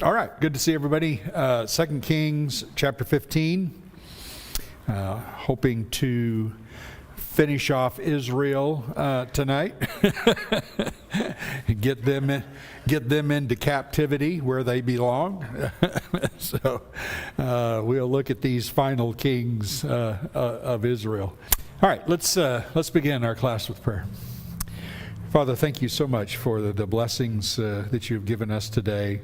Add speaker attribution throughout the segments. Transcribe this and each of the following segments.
Speaker 1: All right, good to see everybody. 2 Kings chapter 15. Hoping to finish off Israel tonight. get them into captivity where they belong. So we'll look at these final kings of Israel. All right, let's begin our class with prayer. Father, thank you so much for the blessings that you've given us today.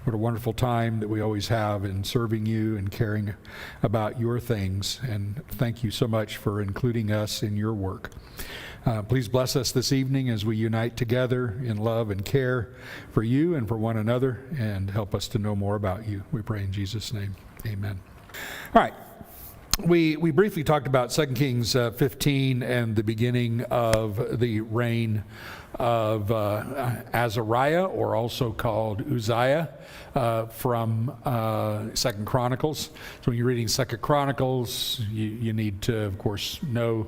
Speaker 1: What a wonderful time that we always have in serving you and caring about your things. And thank you so much for including us in your work. Please bless us this evening as we unite together in love and care for you and for one another, and help us to know more about you. We pray in Jesus' name. Amen. All right. We briefly talked about 2 Kings 15 and the beginning of the reign of Azariah, or also called Uzziah, from 2 Chronicles. So when you're reading 2 Chronicles, you need to, of course, know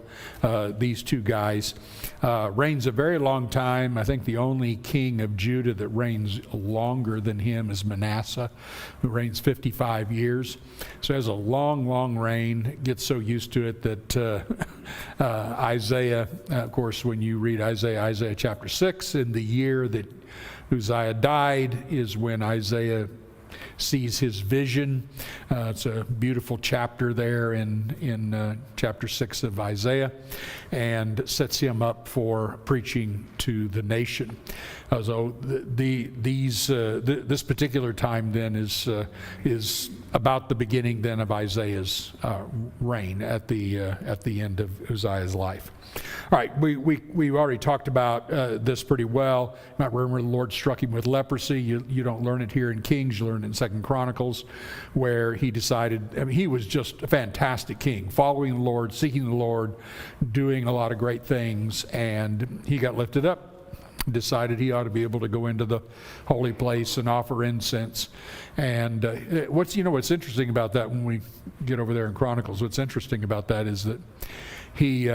Speaker 1: these two guys. Reigns a very long time. I think the only king of Judah that reigns longer than him is Manasseh, who reigns 55 years. So he has a long, long reign. Gets so used to it that Isaiah, of course, when you read Isaiah chapter 6, in the year that Uzziah died is when Isaiah sees his vision. It's a beautiful chapter there in chapter 6 of Isaiah, and sets him up for preaching to the nation. So this particular time then is about the beginning then of Isaiah's reign at the end of Uzziah's life. All right, we already talked about this pretty well. You might remember the Lord struck him with leprosy. You don't learn it here in Kings, you learn it in 2 Chronicles, where he decided, I mean, he was just a fantastic king, following the Lord, seeking the Lord, doing a lot of great things, and he got lifted up. Decided he ought to be able to go into the holy place and offer incense. And what's interesting about that, when we get over there in Chronicles, what's interesting about that is that he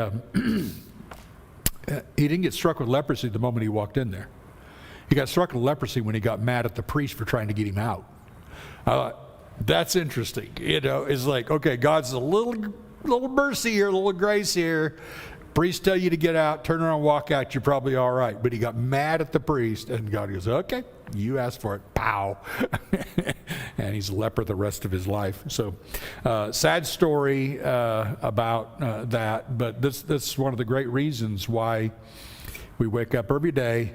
Speaker 1: didn't get struck with leprosy the moment he walked in there. He got struck with leprosy when he got mad at the priest for trying to get him out. That's interesting. It's like, okay, God's a little mercy here, a little grace here. Priest tell you to get out, turn around, walk out, you're probably all right. But he got mad at the priest, and God goes, okay, you asked for it, pow. And he's a leper the rest of his life. So sad story about that, but this is one of the great reasons why we wake up every day.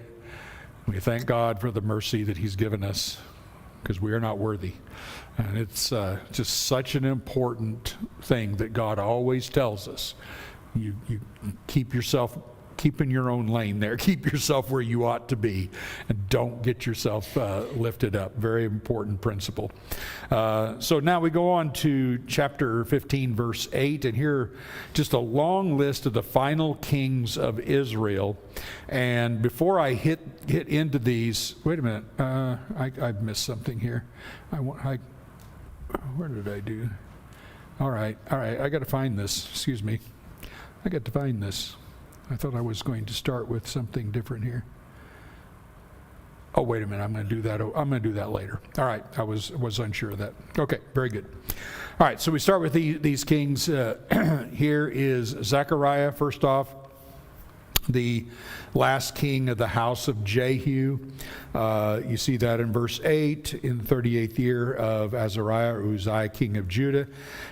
Speaker 1: We thank God for the mercy that he's given us, because we are not worthy. And it's just such an important thing that God always tells us. You keep in your own lane there. Keep yourself where you ought to be, and don't get yourself lifted up. Very important principle. So now we go on to chapter 15, verse 8, and here just a long list of the final kings of Israel. And before I hit into these, wait a minute, I've missed something here. Where did I do? All right, I got to find this. Excuse me. I got to find this. I thought I was going to start with something different here. Oh, wait a minute. I'm going to do that. I'm going to do that later. All right. I was unsure of that. Okay. Very good. All right. So we start with these kings. Here is Zechariah, first off, the last king of the house of Jehu. You see that in verse 8. In the 38th year of Azariah, or Uzziah, king of Judah,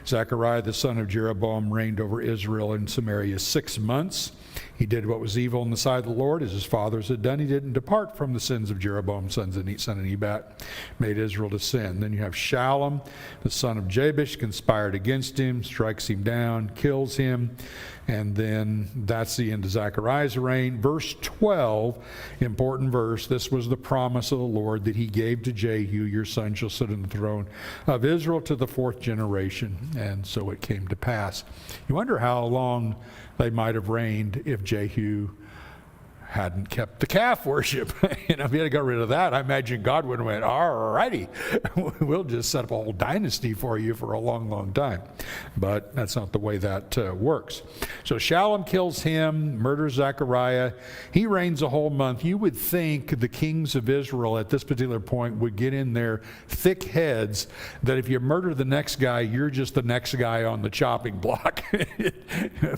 Speaker 1: Zechariah, the son of Jeroboam, reigned over Israel and Samaria 6 months. He did what was evil in the sight of the Lord, as his fathers had done. He didn't depart from the sins of Jeroboam, son of Nebat, made Israel to sin. Then you have Shallum, the son of Jabesh, conspired against him, strikes him down, kills him. And then that's the end of Zechariah's reign. Verse 12, important verse. This was the promise of the Lord that he gave to Jehu, your son shall sit on the throne of Israel to the 4th generation. And so it came to pass. You wonder how long they might have reigned if Jehu hadn't kept the calf worship. If he had got rid of that, I imagine God would have went, all righty, we'll just set up a whole dynasty for you for a long, long time. But that's not the way that works. So Shallum kills him, murders Zechariah. He reigns a whole month. You would think the kings of Israel at this particular point would get in their thick heads that if you murder the next guy, you're just the next guy on the chopping block.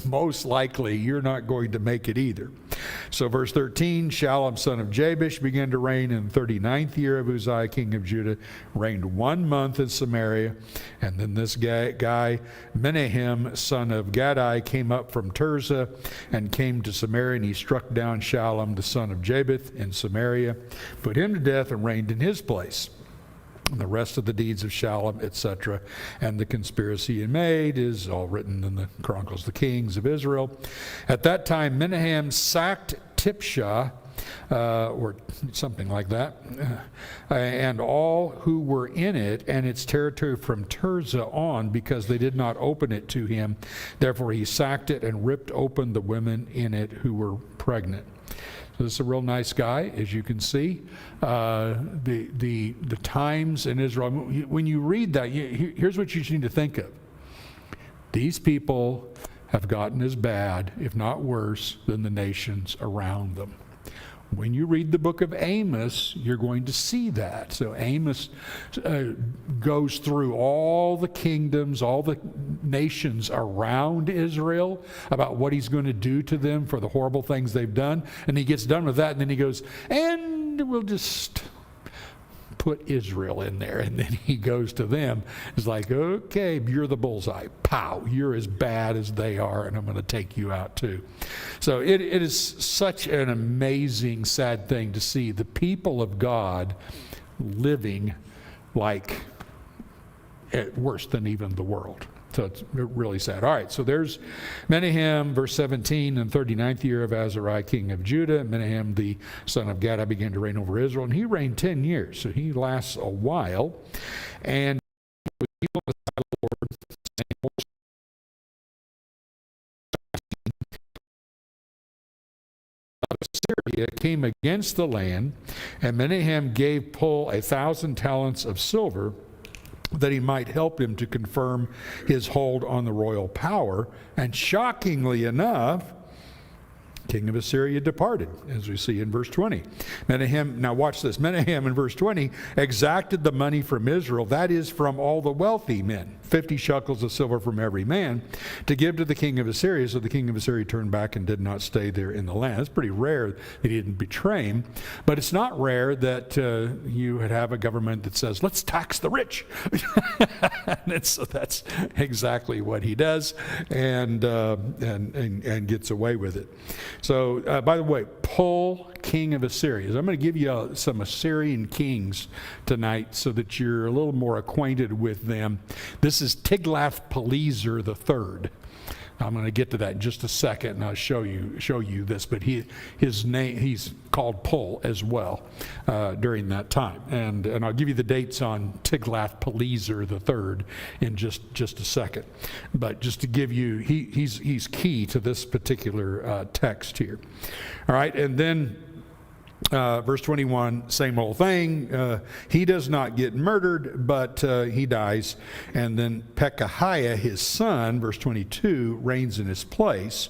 Speaker 1: Most likely, you're not going to make it either. So verse 13, Shallum, son of Jabesh, began to reign in the 39th year of Uzziah, king of Judah, reigned 1 month in Samaria. And then this guy Menahem, son of Gadai, came up from Tirzah and came to Samaria, and he struck down Shallum, the son of Jabesh, in Samaria, put him to death, and reigned in his place. And the rest of the deeds of Shallum, etc., and the conspiracy he made is all written in the Chronicles of the Kings of Israel. At that time, Menahem sacked Tipshah, or something like that, and all who were in it and its territory from Tirzah on, because they did not open it to him. Therefore he sacked it and ripped open the women in it who were pregnant. So this is a real nice guy, as you can see. The times in Israel, when you read that, here's what you need to think of. These people have gotten as bad, if not worse, than the nations around them. When you read the book of Amos, you're going to see that. So Amos goes through all the kingdoms, all the nations around Israel, about what he's going to do to them for the horrible things they've done. And he gets done with that, and then he goes, and we'll just put Israel in there. And then he goes to them. It's like, okay, you're the bullseye. Pow, you're as bad as they are, and I'm going to take you out too. So it is such an amazing, sad thing to see the people of God living like worse than even the world. So it's really sad. All right, so there's Menahem, verse 17, in the 39th year of Azariah, king of Judah. Menahem, the son of Gadai, began to reign over Israel, and he reigned 10 years. So he lasts a while. And with evil in the sight of the Lord, Assyria came against the land, and Menahem gave Pul 1,000 talents of silver, that he might help him to confirm his hold on the royal power. And shockingly enough, king of Assyria departed, as we see in verse 20. Menahem, now watch this, Menahem in verse 20 exacted the money from Israel, that is from all the wealthy men, 50 shekels of silver from every man, to give to the king of Assyria. So the king of Assyria turned back and did not stay there in the land. It's pretty rare that he didn't betray him, but it's not rare that you would have a government that says, let's tax the rich. And so that's exactly what he does, and gets away with it. So, by the way, Pul, king of Assyria. I'm going to give you some Assyrian kings tonight so that you're a little more acquainted with them. This is Tiglath-Pileser III. I'm going to get to that in just a second, and I'll show you this. But his name, he's called Pul as well during that time, and I'll give you the dates on Tiglath-Pileser III in just a second. But just to give you, he's key to this particular text here. All right, and then. Verse 21, same old thing. He does not get murdered, but he dies. And then Pekahiah, his son, verse 22, reigns in his place.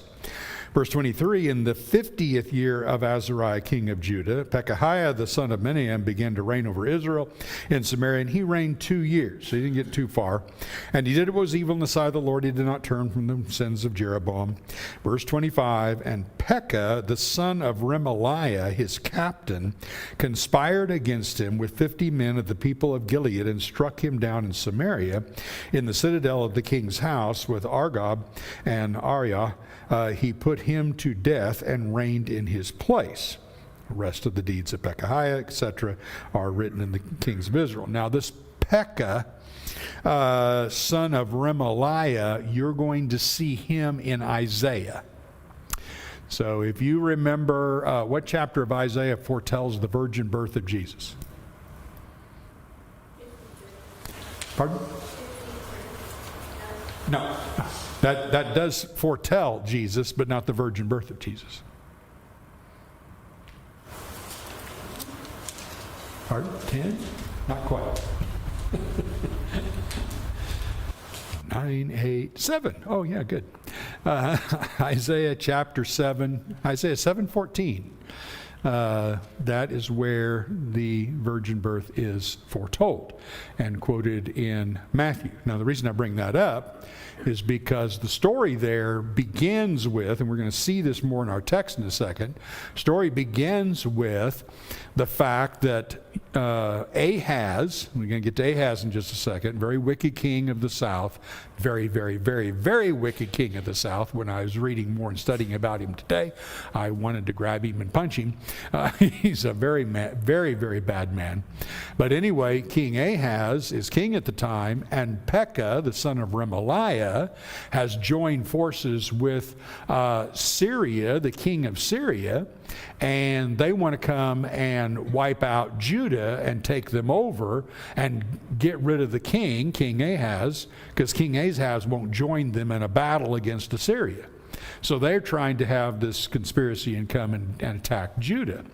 Speaker 1: Verse 23, in the 50th year of Azariah, king of Judah, Pekahiah, the son of Menahem, began to reign over Israel in Samaria, and he reigned 2 years. So he didn't get too far. And he did what was evil in the sight of the Lord. He did not turn from the sins of Jeroboam. Verse 25, and Pekah, the son of Remaliah, his captain, conspired against him with 50 men of the people of Gilead, and struck him down in Samaria, in the citadel of the king's house, with Argob and Ariah. He put him to death and reigned in his place. The rest of the deeds of Pekahiah, etc., are written in the kings of Israel. Now this Pekah, son of Remaliah, you're going to see him in Isaiah. So if you remember, what chapter of Isaiah foretells the virgin birth of Jesus? Pardon? No. That does foretell Jesus, but not the virgin birth of Jesus. Pardon? 10? Not quite. 9, 8, 7. Oh, yeah, good. Isaiah chapter 7, Isaiah 7:14. That is where the virgin birth is foretold and quoted in Matthew. Now, the reason I bring that up is because the story there begins with, and we're going to see this more in our text in a second, story begins with the fact that Ahaz, we're going to get to Ahaz in just a second, very wicked king of the south, very, very, very, very wicked king of the south. When I was reading more and studying about him today, I wanted to grab him and punch him. He's a very, very, very bad man. But anyway, King Ahaz is king at the time, and Pekah, the son of Remaliah, has joined forces with Syria, the king of Syria, and they want to come and wipe out Judah and take them over and get rid of the king, King Ahaz, because King Ahaz won't join them in a battle against Assyria. So they're trying to have this conspiracy and come and attack Judah.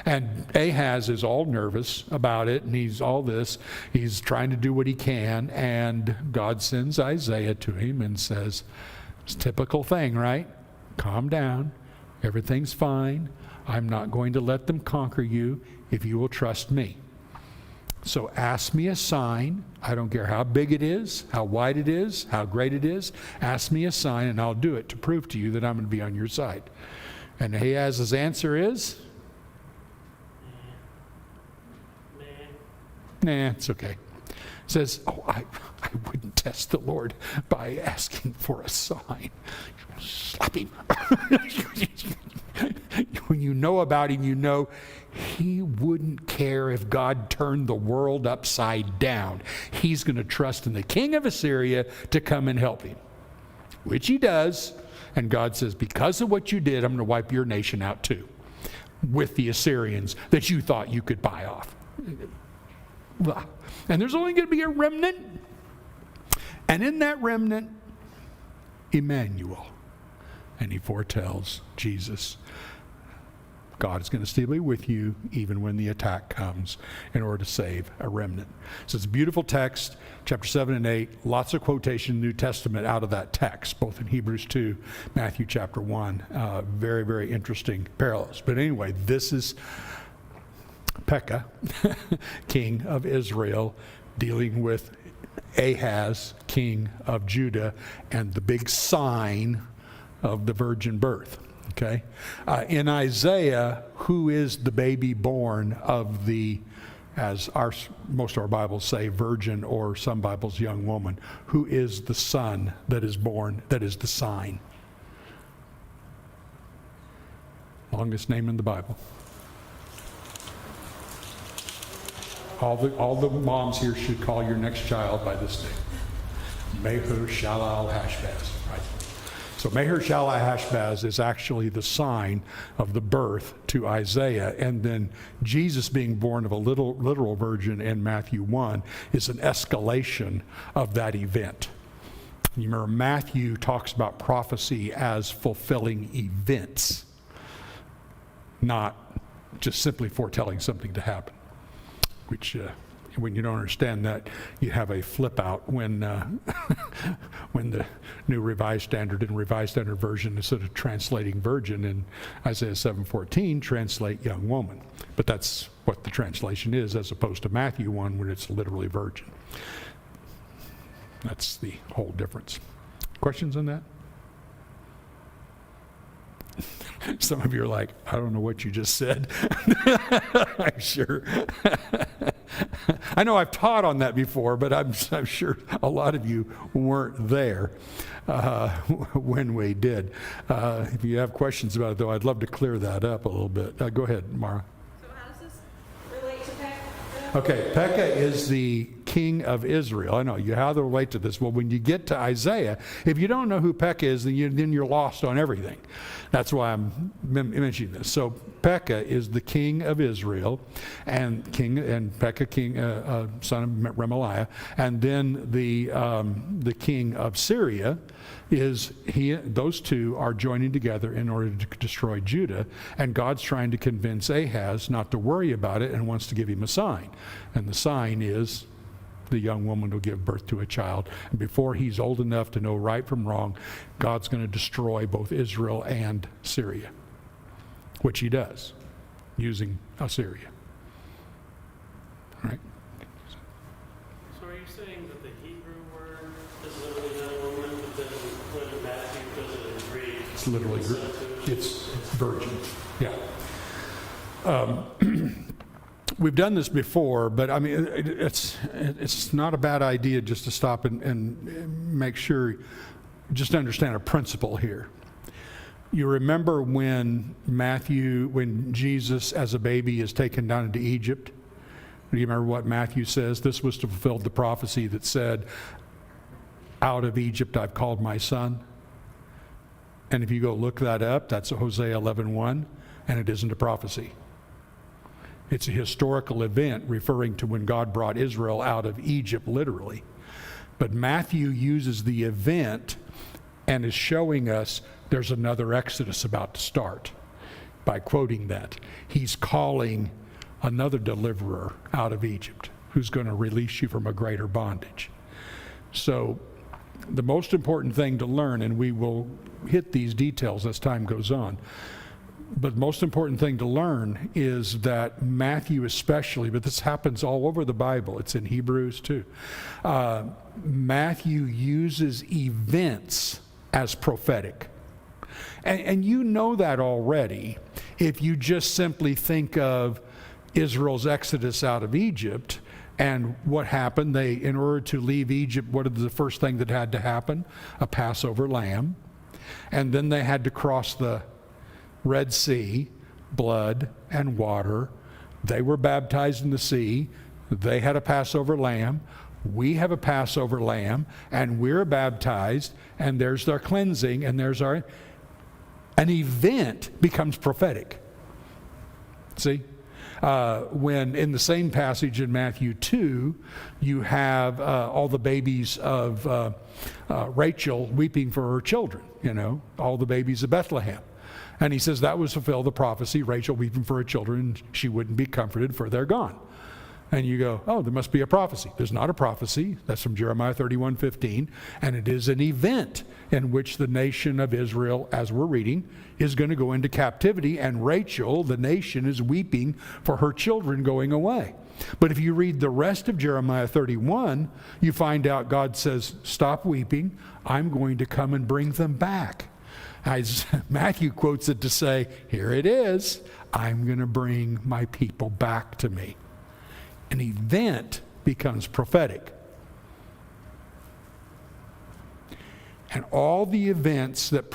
Speaker 1: And Ahaz is all nervous about it, and he's all this. He's trying to do what he can, and God sends Isaiah to him and says, it's a typical thing, right? Calm down. Everything's fine. I'm not going to let them conquer you if you will trust me. So ask me a sign. I don't care how big it is, how wide it is, how great it is. Ask me a sign and I'll do it to prove to you that I'm going to be on your side. And Ahaz's answer is? Nah, it's okay. Says, I wouldn't test the Lord by asking for a sign. Slap him. When you know about him, you know he wouldn't care if God turned the world upside down. He's going to trust in the king of Assyria to come and help him, which he does. And God says, because of what you did, I'm going to wipe your nation out too, with the Assyrians that you thought you could buy off. And there's only going to be a remnant. And in that remnant, Emmanuel. And he foretells Jesus. God is going to still be with you even when the attack comes in order to save a remnant. So it's a beautiful text, chapter 7 and 8. Lots of quotation in the New Testament out of that text, both in Hebrews 2, Matthew chapter 1. Very, very interesting parallels. But anyway, this is Pekah, king of Israel, dealing with Ahaz, king of Judah, and the big sign of the virgin birth. Okay? In Isaiah, who is the baby born of the, as most of our Bibles say, virgin, or some Bibles, young woman? Who is the son that is born, that is the sign? Longest name in the Bible. All the moms here should call your next child by this name. Maher-Shalal-Hashbaz. Right? So Maher-Shalal-Hashbaz is actually the sign of the birth to Isaiah. And then Jesus being born of a literal virgin in Matthew 1 is an escalation of that event. You remember Matthew talks about prophecy as fulfilling events, not just simply foretelling something to happen. Which, when you don't understand that, you have a flip out when when the New Revised Standard and Revised Standard Version, instead of translating virgin in Isaiah 7:14, translate young woman. But that's what the translation is, as opposed to Matthew 1 when it's literally virgin. That's the whole difference. Questions on that? Some of you are like, I don't know what you just said. I'm sure. I know I've taught on that before, but I'm sure a lot of you weren't there when we did. If you have questions about it, though, I'd love to clear that up a little bit. Go ahead, Mara.
Speaker 2: So how does this relate to Pekah?
Speaker 1: Okay, Pekah is the king of Israel. I know, how to relate to this? Well, when you get to Isaiah, if you don't know who Pekah is, then you're lost on everything. That's why I'm mentioning this. So Pekah is the king of Israel, and Pekah, son of Remaliah, and then the king of Syria is those two are joining together in order to destroy Judah, and God's trying to convince Ahaz not to worry about it and wants to give him a sign. And the sign is the young woman will give birth to a child. And before he's old enough to know right from wrong, God's going to destroy both Israel and Syria, which he does, using Assyria. All right?
Speaker 2: So are you saying that the Hebrew word is literally young woman, but then when in Matthew does it in Greek?
Speaker 1: It's literally it's virgin. Yeah. We've done this before, but I mean, it's not a bad idea just to stop and make sure, just understand a principle here. You remember when Jesus as a baby is taken down into Egypt? Do you remember what Matthew says? This was to fulfill the prophecy that said, out of Egypt I've called my son. And if you go look that up, that's Hosea 11:1, and it isn't a prophecy. It's a historical event referring to when God brought Israel out of Egypt, literally. But Matthew uses the event and is showing us there's another Exodus about to start by quoting that. He's calling another deliverer out of Egypt who's going to release you from a greater bondage. So the most important thing to learn, and we will hit these details as time goes on, but the most important thing to learn is that Matthew especially, but this happens all over the Bible, it's in Hebrews too, Matthew uses events as prophetic. And you know that already if you just simply think of Israel's exodus out of Egypt and what happened. In order to leave Egypt, what is the first thing that had to happen? A Passover lamb. And then they had to cross the Red Sea, blood and water. They were baptized in the sea. They had a Passover lamb. We have a Passover lamb, and we're baptized, and there's our cleansing, and there's our... An event becomes prophetic. See? When in the same passage in Matthew 2, you have all the babies of Rachel weeping for her children, all the babies of Bethlehem. And he says that was fulfill the prophecy, Rachel weeping for her children, she wouldn't be comforted for they're gone. And you go, oh, there must be a prophecy. There's not a prophecy. That's from Jeremiah 31:15. And it is an event in which the nation of Israel, as we're reading, is going to go into captivity. And Rachel, the nation, is weeping for her children going away. But if you read the rest of Jeremiah 31, you find out God says, stop weeping. I'm going to come and bring them back. Matthew quotes it to say, here it is. I'm going to bring my people back to me. An event becomes prophetic. And all the events that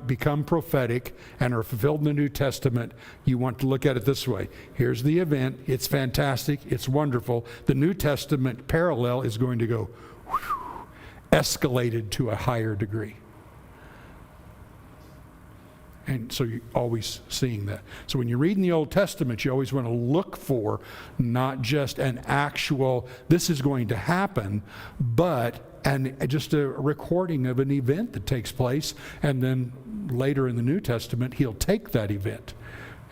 Speaker 1: become prophetic and are fulfilled in the New Testament, you want to look at it this way. Here's the event. It's fantastic. It's wonderful. The New Testament parallel is going to go escalated to a higher degree. And so you're always seeing that. So when you read in the Old Testament, you always want to look for not just an actual, this is going to happen, but just a recording of an event that takes place. And then later in the New Testament, he'll take that event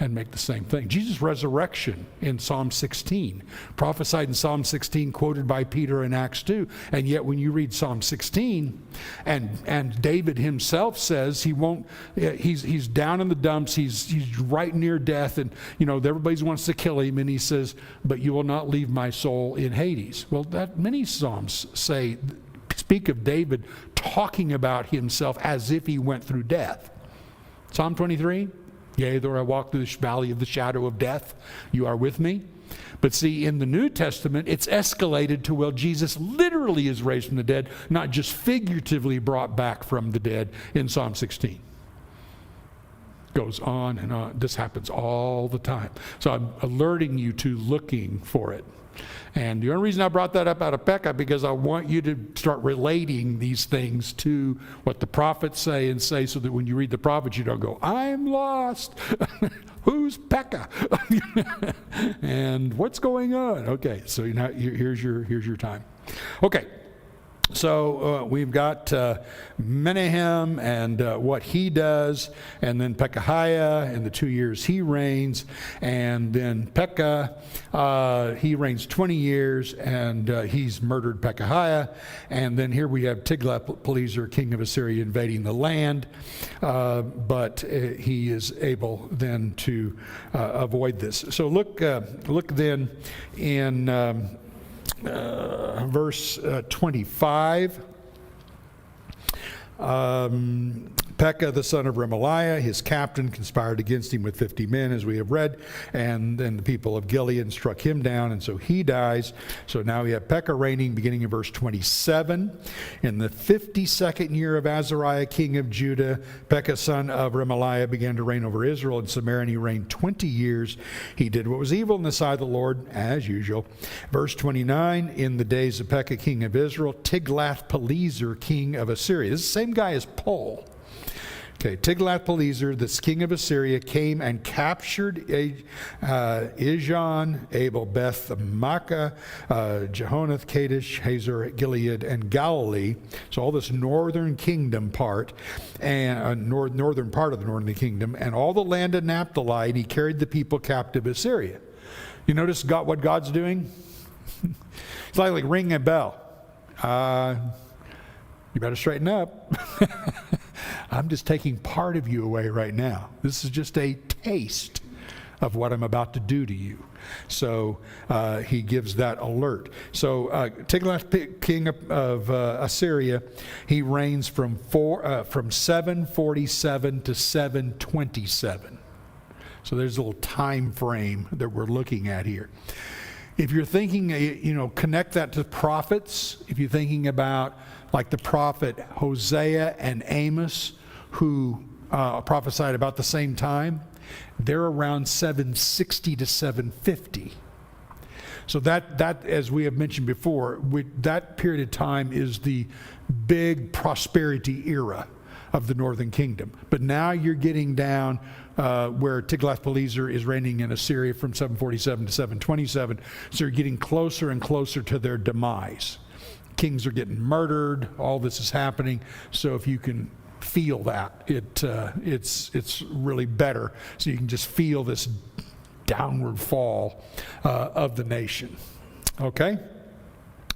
Speaker 1: and make the same thing. Jesus' resurrection in Psalm 16, prophesied in Psalm 16, quoted by Peter in Acts 2. And yet when you read Psalm 16, and David himself says he's down in the dumps, he's right near death, and everybody wants to kill him, and he says, but you will not leave my soul in Hades. Well, that many Psalms speak of David talking about himself as if he went through death. Psalm 23, yea, though I walk through the valley of the shadow of death, you are with me. But see, in the New Testament, it's escalated to, well, Jesus literally is raised from the dead, not just figuratively brought back from the dead in Psalm 16. Goes on and on. This happens all the time. So I'm alerting you to looking for it. And the only reason I brought that up out of Pekah, because I want you to start relating these things to what the prophets say, and say, so that when you read the prophets, you don't go, I'm lost. Who's Pekah? And what's going on? Okay, so here's your time. Okay. So we've got Menahem and what he does, and then Pekahiah and the 2 years he reigns, and then Pekah, he reigns 20 years, and he's murdered Pekahiah, and then here we have Tiglath-Pileser, king of Assyria, invading the land, but he is able then to avoid this. So look then in verse 25. Pekah, the son of Remaliah, his captain, conspired against him with 50 men, as we have read, and then the people of Gilead struck him down, and so he dies. So now we have Pekah reigning, beginning in verse 27. In the 52nd year of Azariah, king of Judah, Pekah, son of Remaliah, began to reign over Israel and Samaria, and he reigned 20 years. He did what was evil in the sight of the Lord, as usual. Verse 29, in the days of Pekah, king of Israel, Tiglath-Pileser, king of Assyria. This is the same guy as Paul. Okay, Tiglath-Pileser, the king of Assyria, came and captured Ijon, Abel, Beth, Makkah, Jehonath, Kadesh, Hazor, Gilead, and Galilee. So all this northern kingdom part, and northern part of the northern kingdom, and all the land of Naphtali, and he carried the people captive to Assyria. You notice what God's doing? It's like ringing a bell. You better straighten up. I'm just taking part of you away right now. This is just a taste of what I'm about to do to you. So he gives that alert. So Tiglath, king of Assyria, he reigns from 747 to 727. So there's a little time frame that we're looking at here. If you're thinking, connect that to prophets. If you're thinking about like the prophet Hosea and Amos, who prophesied about the same time, they're around 760 to 750. So that, as we have mentioned before, that period of time is the big prosperity era of the northern kingdom. But now you're getting down where Tiglath-Pileser is reigning in Assyria from 747 to 727. So you're getting closer and closer to their demise. Kings are getting murdered. All this is happening. So if you can feel that, it's really better. So you can just feel this downward fall of the nation. Okay?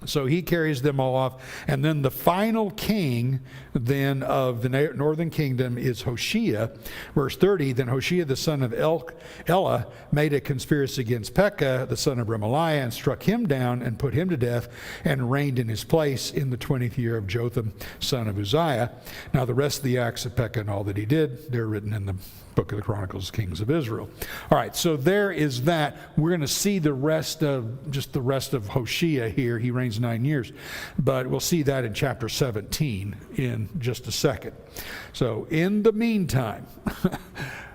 Speaker 1: So he carries them all off. And then the final king then of the northern kingdom is Hoshea. Verse 30, then Hoshea the son of Elah made a conspiracy against Pekah the son of Remaliah, and struck him down and put him to death, and reigned in his place in the 20th year of Jotham son of Uzziah. Now the rest of the acts of Pekah and all that he did, they're written in the book of the Chronicles of Kings of Israel. All right, so there is that. We're going to see the rest of Hoshea here. He reigns 9 years, but we'll see that in chapter 17 in just a second. So in the meantime,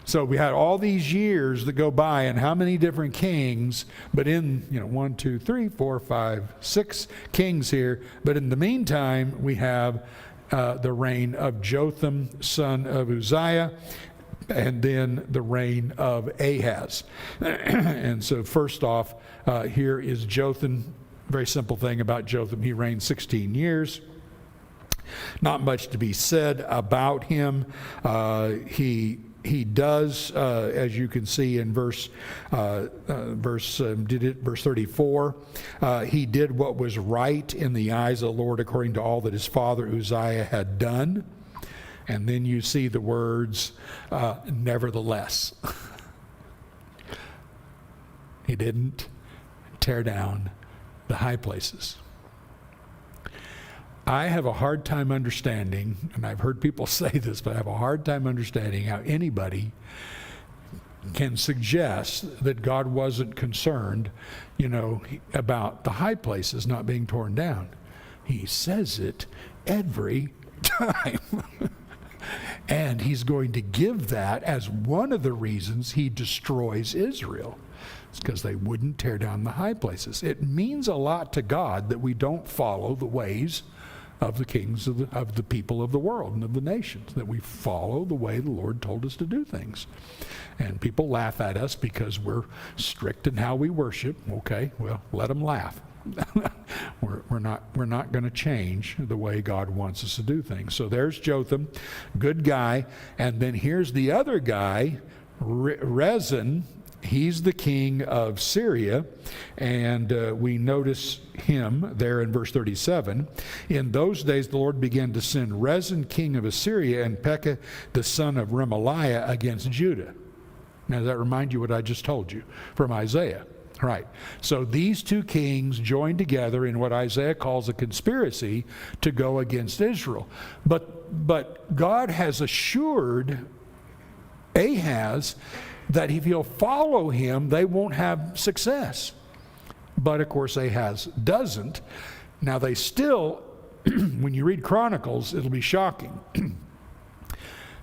Speaker 1: so we had all these years that go by, and how many different kings, but in 1, 2, 3, 4, 5, 6 kings here, but in the meantime we have the reign of Jotham son of Uzziah, and then the reign of Ahaz. And so first off, here is Jotham. Very simple thing about Jotham. He reigned 16 years. Not much to be said about him. He does, as you can see in verse 34, he did what was right in the eyes of the Lord according to all that his father Uzziah had done. And then you see the words, nevertheless. He didn't tear down the high places. I have a hard time understanding, and I've heard people say this, but I have a hard time understanding how anybody can suggest that God wasn't concerned, about the high places not being torn down. He says it every time. And he's going to give that as one of the reasons he destroys Israel. It's because they wouldn't tear down the high places. It means a lot to God that we don't follow the ways of the kings of the people of the world and of the nations, that we follow the way the Lord told us to do things. And people laugh at us because we're strict in how we worship. Okay, well, let them laugh. we're not going to change the way God wants us to do things. So there's Jotham, good guy. And then here's the other guy, Rezin. He's the king of Syria, and we notice him there in verse 37. In those days the Lord began to send Rezin, king of Assyria, and Pekah, the son of Remaliah, against Judah. Now, does that remind you what I just told you from Isaiah? Right. So these two kings joined together in what Isaiah calls a conspiracy to go against Israel. But God has assured Ahaz that if he'll follow him, they won't have success. But of course, Ahaz doesn't. Now they still, when you read Chronicles, it'll be shocking.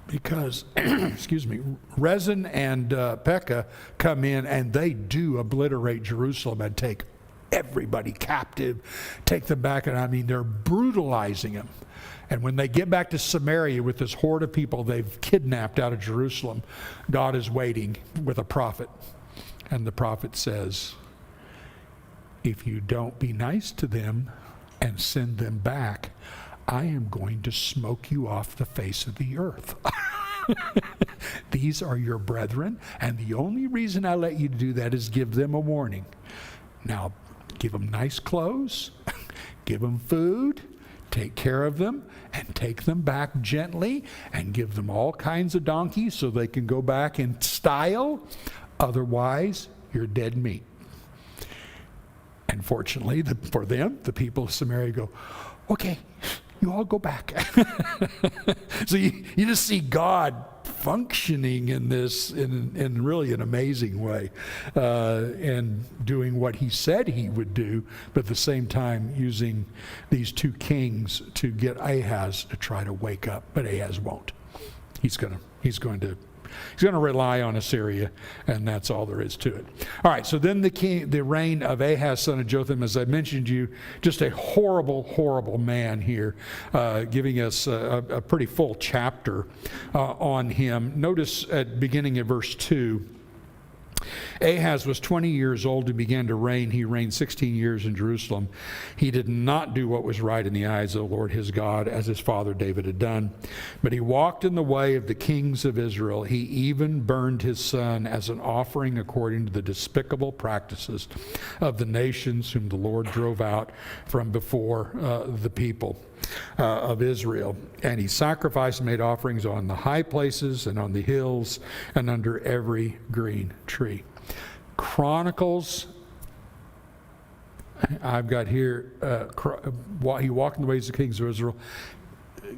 Speaker 1: Because, excuse me, Rezin and Pekah come in and they do obliterate Jerusalem and take everybody captive, take them back, and I mean, they're brutalizing them. And when they get back to Samaria with this horde of people they've kidnapped out of Jerusalem, God is waiting with a prophet. And the prophet says, if you don't be nice to them and send them back, I am going to smoke you off the face of the earth. These are your brethren, and the only reason I let you do that is give them a warning. Now, give them nice clothes, give them food, take care of them, and take them back gently, and give them all kinds of donkeys so they can go back in style. Otherwise, you're dead meat. And fortunately, for them, the people of Samaria go, okay, you all go back. So you just see God functioning in this in really an amazing way, and doing what he said he would do, but at the same time using these two kings to get Ahaz to try to wake up. But Ahaz won't. He's going to rely on Assyria, and that's all there is to it. All right, so then the reign of Ahaz, son of Jotham, as I mentioned to you, just a horrible, horrible man here, giving us a pretty full chapter on him. Notice at beginning of verse 2, Ahaz was 20 years old and began to reign. He reigned 16 years in Jerusalem. He did not do what was right in the eyes of the Lord his God, as his father David had done. But he walked in the way of the kings of Israel. He even burned his son as an offering according to the despicable practices of the nations whom the Lord drove out from before the people of Israel. And he sacrificed and made offerings on the high places and on the hills and under every green tree. Chronicles, I've got here, he walked in the ways of the kings of Israel.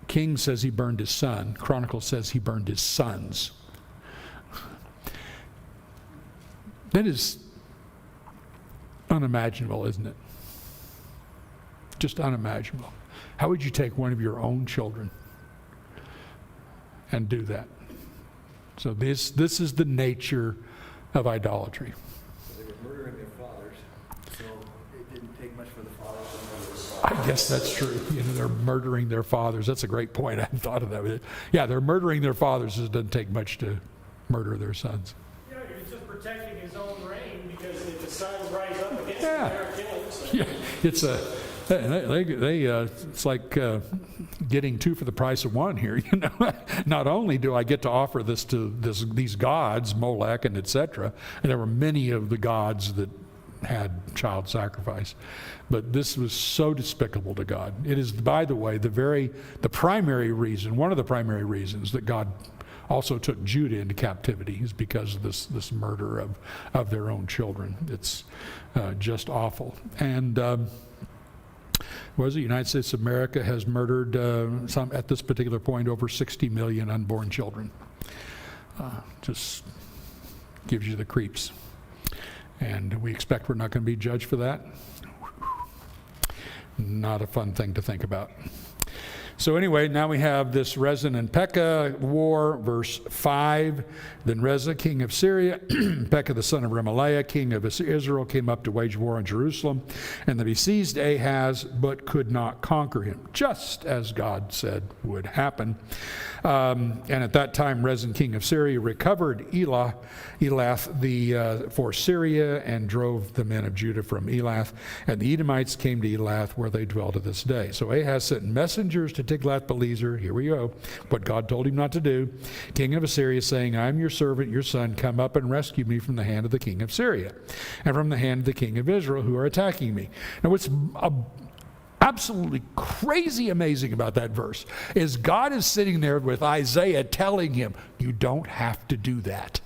Speaker 1: King says he burned his son. Chronicles says he burned his sons. That is unimaginable, isn't it? Just unimaginable. How would you take one of your own children and do that? So this is the nature of idolatry.
Speaker 3: They were murdering their fathers, so it didn't take much for the fathers to murder their fathers.
Speaker 1: I guess that's true. They're murdering their fathers. That's a great point. I hadn't thought of that. Yeah, they're murdering their fathers. It doesn't take much to murder their sons.
Speaker 2: Yeah, he's just protecting his own reign, because if the sons rise up against
Speaker 1: Yeah.
Speaker 2: him, they're killed. So.
Speaker 1: Yeah, it's like getting two for the price of one here. Not only do I get to offer this to these gods, Molech and etc., and there were many of the gods that had child sacrifice, but this was so despicable to God. It is, by the way, the primary reason, one of the primary reasons that God also took Judah into captivity is because of this murder of their own children. It's just awful. And the United States of America has murdered at this particular point over 60 million unborn children. Just gives you the creeps. And we expect we're not going to be judged for that. Not a fun thing to think about. So anyway, now we have this Rezin and Pekah war, verse 5. Then Rezin, king of Syria, Pekah the son of Remaliah, king of Israel, came up to wage war on Jerusalem, and they besieged Ahaz, but could not conquer him, just as God said would happen. And at that time, Rezin, king of Syria, recovered Elath for Syria, and drove the men of Judah from Elath. And the Edomites came to Elath, where they dwell to this day. So Ahaz sent messengers to Tiglath-Pileser, here we go, what God told him not to do, king of Assyria, saying, I am your servant, your son, come up and rescue me from the hand of the king of Syria, and from the hand of the king of Israel, who are attacking me. Now what's absolutely crazy amazing about that verse is God is sitting there with Isaiah telling him, you don't have to do that.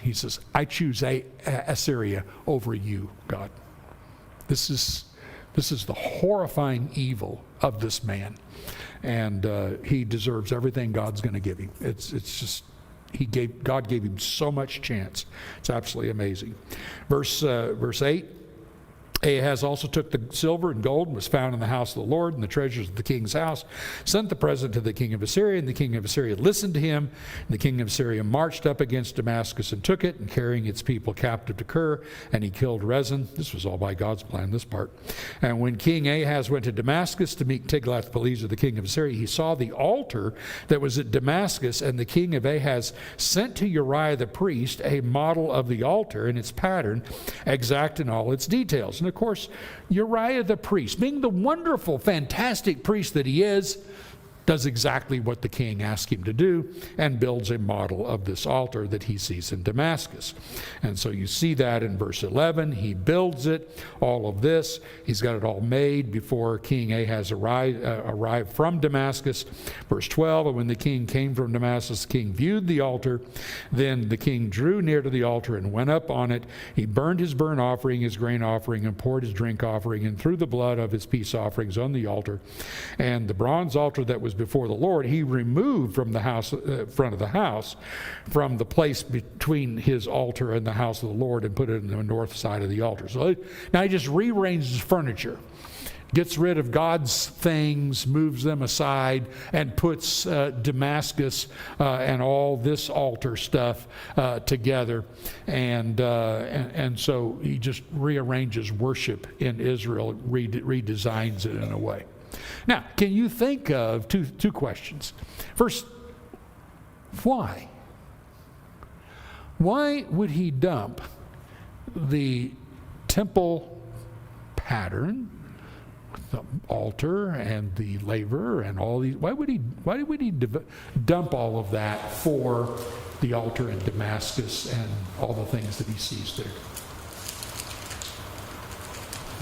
Speaker 1: He says, I choose Assyria over you, God. This is the horrifying evil of this man, and he deserves everything God's going to give him. It's just God gave him so much chance. It's absolutely amazing. Verse 8. Ahaz also took the silver and gold and was found in the house of the Lord and the treasures of the king's house, sent the present to the king of Assyria, and the king of Assyria listened to him. And the king of Assyria marched up against Damascus and took it, and carrying its people captive to Kir, and he killed Rezin. This was all by God's plan, this part. And when King Ahaz went to Damascus to meet Tiglath-Pileser, the king of Assyria, he saw the altar that was at Damascus, and the king of Ahaz sent to Uriah the priest a model of the altar and its pattern, exact in all its details. And of course, Uriah the priest, being the wonderful, fantastic priest that he is, does exactly what the king asked him to do and builds a model of this altar that he sees in Damascus. And so you see that in verse 11. He builds it, all of this. He's got it all made before King Ahaz arrived from Damascus. Verse 12, and when the king came from Damascus, the king viewed the altar. Then the king drew near to the altar and went up on it. He burned his burnt offering, his grain offering, and poured his drink offering, and threw the blood of his peace offerings on the altar. And the bronze altar that was before the Lord, he removed from the house, front of the house, from the place between his altar and the house of the Lord, and put it in the north side of the altar. So now he just rearranges furniture, gets rid of God's things, moves them aside, and puts Damascus and all this altar stuff together. And so he just rearranges worship in Israel, redesigns it in a way. Now, can you think of two questions? First, why? Why would he dump the temple pattern, the altar and the laver and all these? Why would he dump all of that for the altar in Damascus and all the things that he sees there?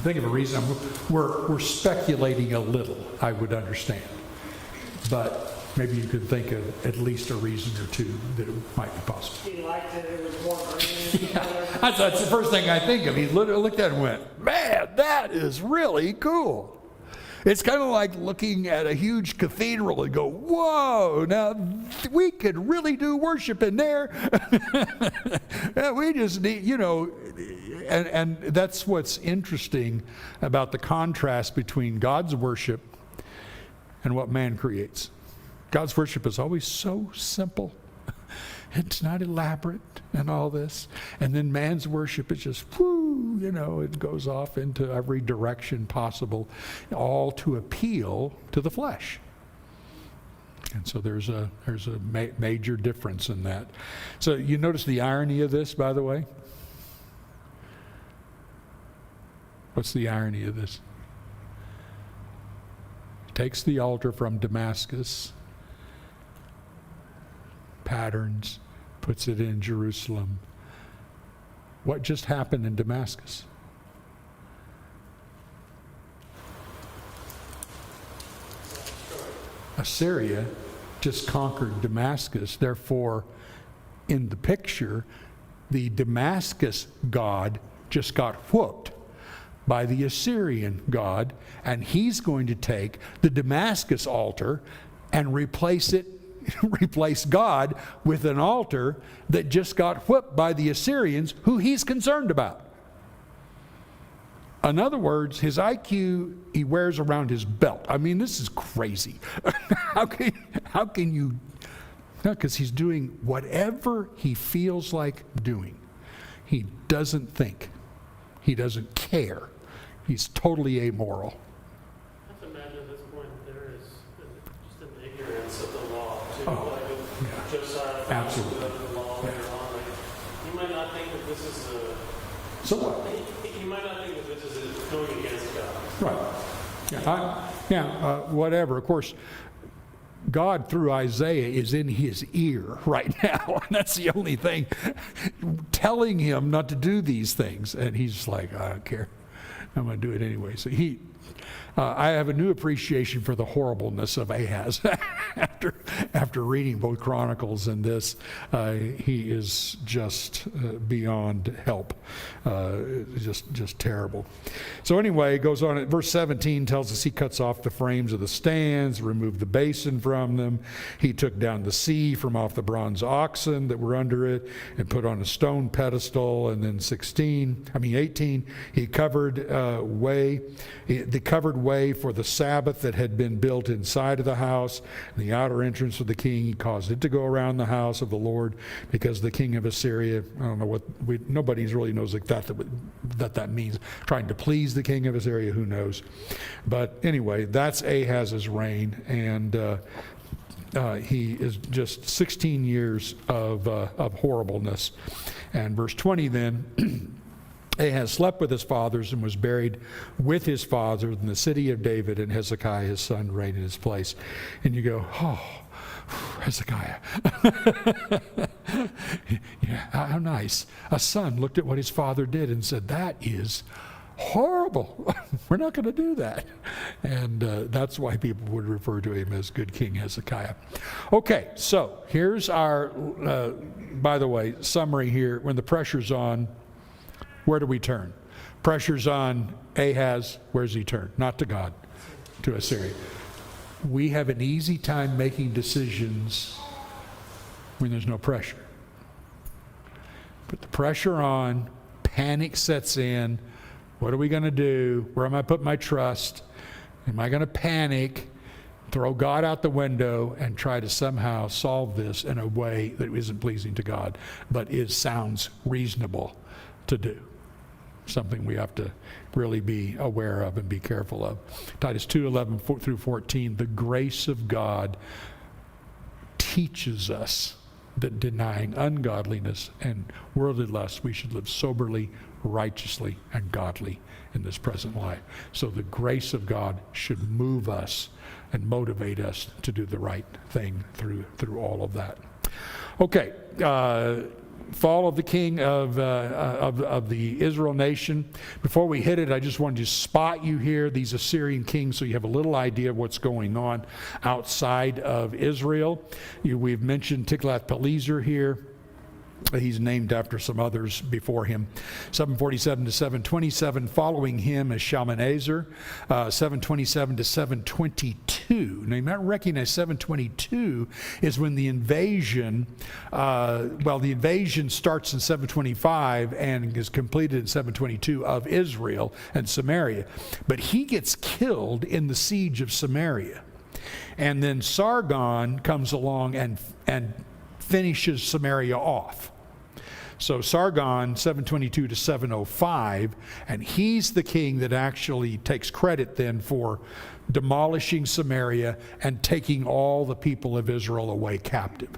Speaker 1: Think of a reason. We're speculating a little, I would understand. But maybe you could think of at least a reason or two that it might be possible.
Speaker 2: He liked that it was more green.
Speaker 1: Yeah, that's the first thing I think of. He looked at it and went, man, that is really cool. It's kind of like looking at a huge cathedral and go, whoa, now we could really do worship in there. We just need, and that's what's interesting about the contrast between God's worship and what man creates. God's worship is always so simple. It's not elaborate and all this. And then man's worship is just, it goes off into every direction possible, all to appeal to the flesh. And so there's a major difference in that. So you notice the irony of this, by the way? What's the irony of this? He takes the altar from Damascus, patterns, puts it in Jerusalem. What just happened in Damascus? Assyria just conquered Damascus. Therefore, in the picture, the Damascus god just got whooped by the Assyrian god, and he's going to take the Damascus altar and replace God with an altar that just got whooped by the Assyrians, who he's concerned about. In other words, his IQ he wears around his belt. I mean, this is crazy. How can you? No, because he's doing whatever he feels like doing. He doesn't think. He doesn't care. He's totally amoral.
Speaker 2: I have to imagine at this point there is just an ignorance of the law too.
Speaker 1: Oh,
Speaker 2: like
Speaker 1: yeah.
Speaker 2: Josiah
Speaker 1: Absolutely.
Speaker 2: the law later on. Like, you might not think that this is a.
Speaker 1: So what?
Speaker 2: You might not think that this is going against God.
Speaker 1: Right. Yeah. Whatever. Of course, God through Isaiah is in his ear right now. And that's the only thing telling him not to do these things. And he's like, I don't care. I'm going to do it anyway. So I have a new appreciation for the horribleness of Ahaz. after reading both Chronicles and this, he is just beyond help. Just terrible. So anyway, it goes on. Verse 17 tells us he cuts off the frames of the stands, removed the basin from them. He took down the sea from off the bronze oxen that were under it and put on a stone pedestal. And then 18, he covered the covered way for the Sabbath that had been built inside of the house. The outer entrance of the king, he caused it to go around the house of the Lord, because the king of Assyria, I don't know what, nobody really knows like that means. Trying to please the king of Assyria, who knows? But anyway, that's Ahaz's reign, and he is just 16 years of horribleness. And verse 20 then, Ahaz slept with his fathers and was buried with his fathers in the city of David, and Hezekiah his son reigned in his place. And you go, oh, Hezekiah. Yeah, how nice. A son looked at what his father did and said, that is horrible. We're not going to do that. And that's why people would refer to him as good King Hezekiah. Okay, so here's our, by the way, summary here. When the pressure's on, where do we turn? Pressure's on Ahaz, where's he turn? Not to God, to Assyria. We have an easy time making decisions when there's no pressure. Put the pressure on, panic sets in. What are we going to do? Where am I putting my trust? Am I going to panic, throw God out the window, and try to somehow solve this in a way that isn't pleasing to God, but it sounds reasonable to do? Something we have to really be aware of and be careful of. Titus 2:11 through 14, the grace of God teaches us that denying ungodliness and worldly lust, we should live soberly, righteously, and godly in this present life. So the grace of God should move us and motivate us to do the right thing through all of that. Okay, fall of the king of the Israel nation. Before we hit it, I just wanted to spot you here, these Assyrian kings, so you have a little idea of what's going on outside of Israel. We've mentioned Tiglath-Pileser here. He's named after some others before him. 747 to 727. Following him is Shalmaneser. 727 to 722. Now you might recognize 722 is when the invasion, the invasion starts in 725 and is completed in 722 of Israel and Samaria. But he gets killed in the siege of Samaria. And then Sargon comes along and finishes Samaria off. So Sargon, 722 to 705, and he's the king that actually takes credit then for demolishing Samaria and taking all the people of Israel away captive.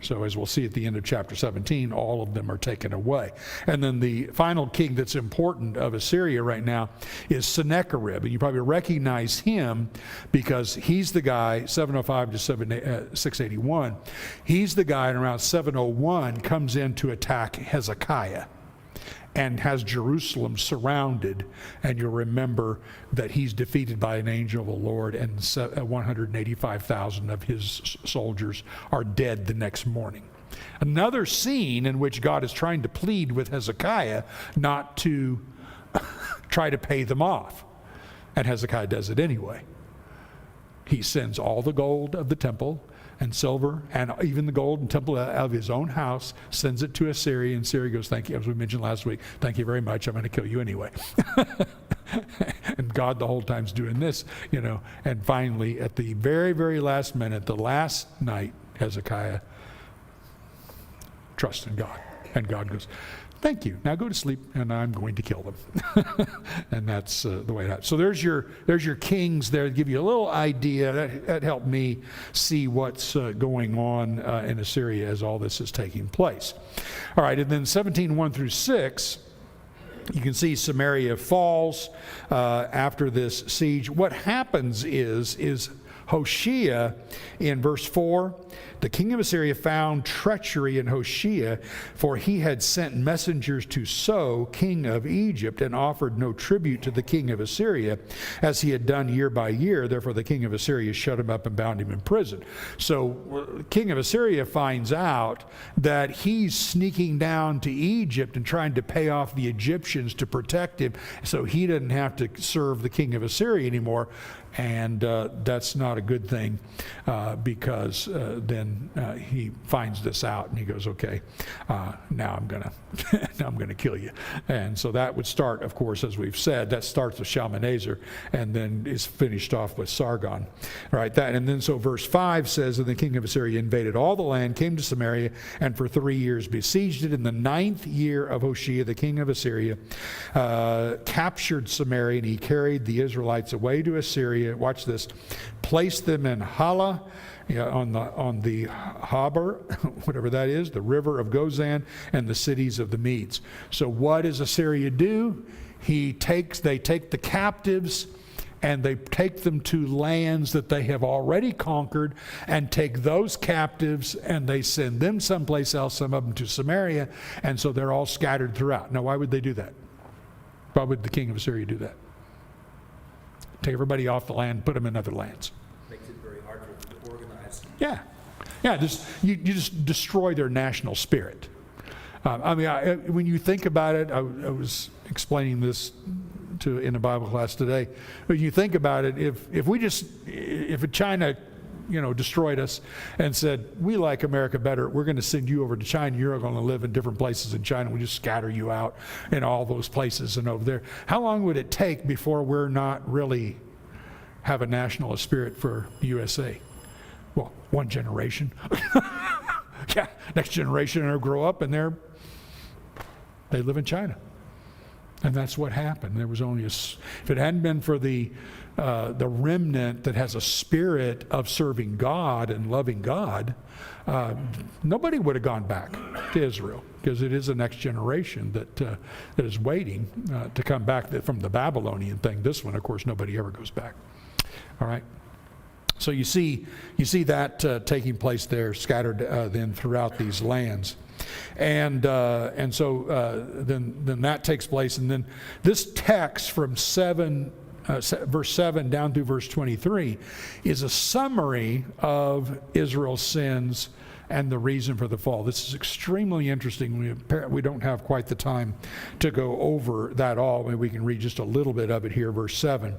Speaker 1: So as we'll see at the end of chapter 17, all of them are taken away. And then the final king that's important of Assyria right now is Sennacherib. And you probably recognize him because he's the guy, 705 to 681, he's the guy in around 701 comes in to attack Hezekiah and has Jerusalem surrounded. And you'll remember that he's defeated by an angel of the Lord, and 185,000 of his soldiers are dead the next morning. Another scene in which God is trying to plead with Hezekiah not to try to pay them off. And Hezekiah does it anyway. He sends all the gold of the temple and silver and even the gold and temple of his own house, sends it to Assyria, and Syria goes, thank you, as we mentioned last week, thank you very much, I'm going to kill you anyway. And God the whole time's doing this, and finally at the very, very last minute, the last night, Hezekiah trusts in God, and God goes, thank you. Now go to sleep, and I'm going to kill them. And that's the way it happens. So there's your kings there to give you a little idea. That helped me see what's going on in Assyria as all this is taking place. All right, and then 17:1 through 6, you can see Samaria falls after this siege. What happens is Hoshea in verse 4, the king of Assyria found treachery in Hoshea, for he had sent messengers to So, king of Egypt, and offered no tribute to the king of Assyria, as he had done year by year. Therefore the king of Assyria shut him up and bound him in prison. So king of Assyria finds out that he's sneaking down to Egypt and trying to pay off the Egyptians to protect him, so he doesn't have to serve the king of Assyria anymore. And that's not a good thing, because then he finds this out and he goes, okay, now I'm gonna kill you. And so that would start, of course, as we've said, that starts with Shalmaneser and then is finished off with Sargon. Right? And then so verse 5 says, and the king of Assyria invaded all the land, came to Samaria, and for 3 years besieged it. In the 9th year of Hoshea, the king of Assyria captured Samaria, and he carried the Israelites away to Assyria. Watch this. Placed them in Hala, on the Haber, whatever that is, the river of Gozan, and the cities of the Medes. So what does Assyria do? They take the captives and they take them to lands that they have already conquered, and take those captives and they send them someplace else, some of them to Samaria, and so they're all scattered throughout. Now, why would they do that? Why would the king of Assyria do that? Take everybody off the land, put them in other lands.
Speaker 3: Makes it very hard for them to organize.
Speaker 1: Yeah. You just destroy their national spirit. When you think about it, I was explaining this in a Bible class today. When you think about it, if China, destroyed us and said, we like America better, we're going to send you over to China, you're going to live in different places in China, we just scatter you out in all those places and over there. How long would it take before we're not really have a nationalist spirit for the USA? Well, one generation. Yeah, next generation will grow up and they live in China. And that's what happened. There was only if it hadn't been for the remnant that has a spirit of serving God and loving God, nobody would have gone back to Israel, because it is the next generation that is waiting to come back from the Babylonian thing. This one, of course, nobody ever goes back. All right. So you see that taking place there, scattered then throughout these lands. And so then that takes place, and then this text from verse 7 down through verse 23 is a summary of Israel's sins and the reason for the fall. This is extremely interesting. We don't have quite the time to go over that all. Maybe we can read just a little bit of it here, verse 7.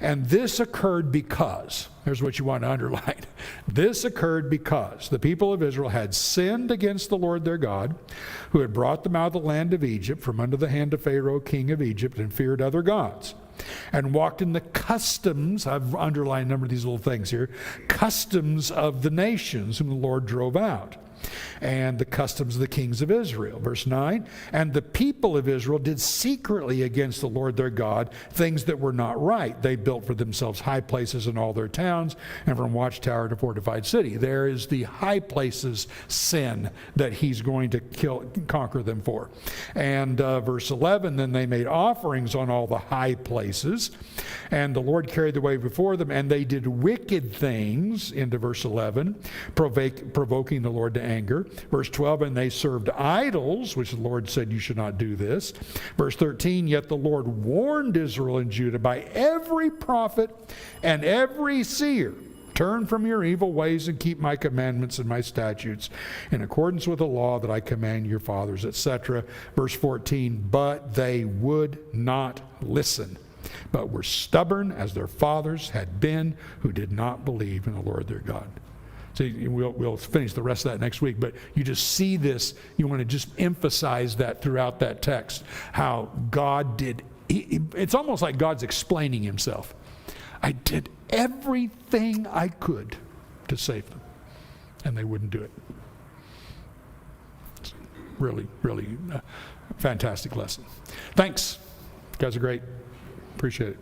Speaker 1: And this occurred because, here's what you want to underline. This occurred because the people of Israel had sinned against the Lord their God, who had brought them out of the land of Egypt from under the hand of Pharaoh, king of Egypt, and feared other gods, and walked in the customs, I've underlined a number of these little things here, customs of the nations whom the Lord drove out, and the customs of the kings of Israel. Verse 9, and the people of Israel did secretly against the Lord their God things that were not right. They built for themselves high places in all their towns, and from watchtower to fortified city. There is the high places sin that he's going to conquer them for. And verse 11, then they made offerings on all the high places, and the Lord carried the way before them, and they did wicked things, into verse 11, provoking the Lord to anger. Verse 12, and they served idols, which the Lord said, you should not do this. Verse 13, yet the Lord warned Israel and Judah by every prophet and every seer, turn from your evil ways and keep my commandments and my statutes in accordance with the law that I command your fathers, etc. Verse 14, but they would not listen, but were stubborn as their fathers had been, who did not believe in the Lord their God. So we'll finish the rest of that next week, but you just see this, you want to just emphasize that throughout that text, how God did, it's almost like God's explaining himself. I did everything I could to save them, and they wouldn't do it. It's really, really fantastic lesson. Thanks. You guys are great. Appreciate it.